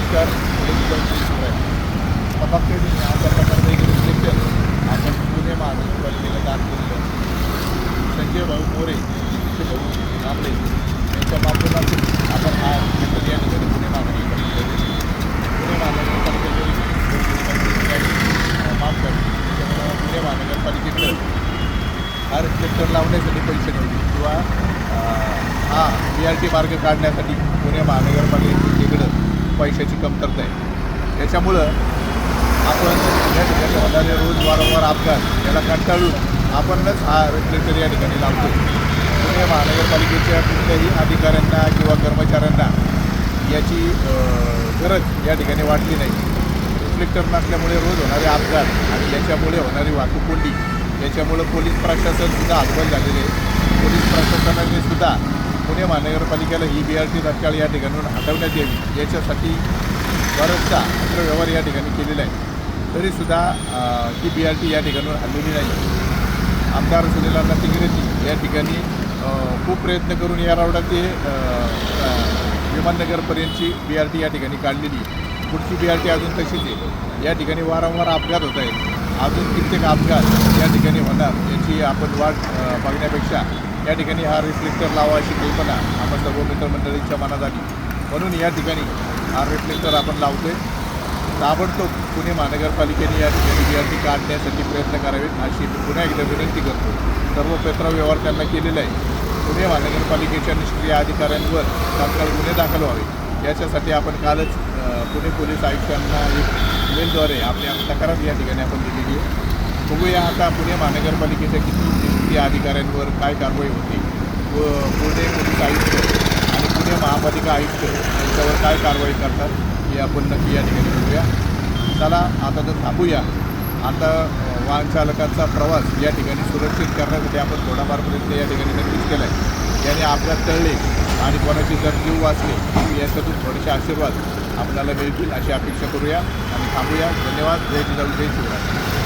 नमस्कार. तपासणी अशा प्रकारचं एक रिफ्लेक्शन आपण पुणे महानगरपालिकेला दान केलेलं. संजय भाऊ मोरे, संजय भाऊ कांबळे यांच्या माध्यमातून आपण हा रिफ्लेक्शन या ठिकाणी पुणे महानगरपालिकेला माफ करतो. त्याच्यामुळं पुणे महानगरपालिकेकडे हा रिफ्लेक्टर लावण्यासाठी पैसे नव्हते किंवा हा BRT मार्ग काढण्यासाठी पुणे महानगरपालिकेकडं पैशाची कमतरता आहे. त्याच्यामुळं आपण या ठिकाणी होणारे रोज वारंवार अपघात याला कंटाळून आपणच हा रिफ्लेक्टर या ठिकाणी लावतो. पुणे महानगरपालिकेच्या कुठल्याही अधिकाऱ्यांना किंवा कर्मचाऱ्यांना याची गरज या ठिकाणी वाटली नाही. रिफ्लेक्टर नसल्यामुळे रोज होणारे अपघात आणि याच्यामुळे होणारी वाहतूक कोंडी याच्यामुळं पोलीस प्रशासनसुद्धा हतबल झालेले आहे. पोलीस प्रशासनाने सुद्धा पुणे महानगरपालिकेला ही BRT तात्काळ या ठिकाणून हटवण्यात यावी याच्यासाठी बराचसा पत्रव्यवहार या ठिकाणी केलेला आहे. तरीसुद्धा ही BRT या ठिकाणून हललेली नाही. आमदार सुनीलांना तिगिरेंनी या ठिकाणी खूप प्रयत्न करून या रावडा ते विमाननगरपर्यंतची BRT या ठिकाणी काढलेली. पुढची BRT अजून तशीच आहे. या ठिकाणी वारंवार अपघात होत आहेत. अजून कित्येक अपघात या ठिकाणी होणार याची आपण वाट बघण्यापेक्षा या ठिकाणी हा रिफ्लेक्टर लावा अशी कल्पना आपण सर्व मित्रमंडळींच्या मनात आली. म्हणून या ठिकाणी हा रिफ्लेक्टर आपण लावतो आहे. ताबडतोब पुणे महानगरपालिकेने या ठिकाणी BRT काढण्यासाठी प्रयत्न करावेत अशी मी पुन्हा एकदा विनंती करतो. सर्व पत्रव्यवहार त्यांना केलेला आहे. पुणे महानगरपालिकेच्या निष्क्रिय अधिकाऱ्यांवर तात्काळ गुन्हे दाखल व्हावे याच्यासाठी आपण कालच पुणे पोलीस आयुक्तांना एक मेलद्वारे आपली तक्रार या ठिकाणी आपण दिलेली आहे. बघूया आता पुणे महानगरपालिकेच्या किती निष्क्रिय अधिकाऱ्यांवर काय कारवाई होते व पुणे पोलीस आयुक्त आणि पुणे महापालिका आयुक्त यांच्यावर काय कारवाई करतात हे आपण नक्की या ठिकाणी बघूया. चला आता तर थांबूया. आता वाहन चालकांचा प्रवास या ठिकाणी सुरक्षित करण्यासाठी आपण थोडाफार प्रयत्न या ठिकाणी नक्कीच केला आहे. याने अपघात टळले आणि कोणाचे जर जीव वाचले याच्यातून थोडेसे आशीर्वाद आपल्याला मिळतील अशी अपेक्षा करूया आणि थांबूया. धन्यवाद. जय जिजाऊ, जय शिवराय.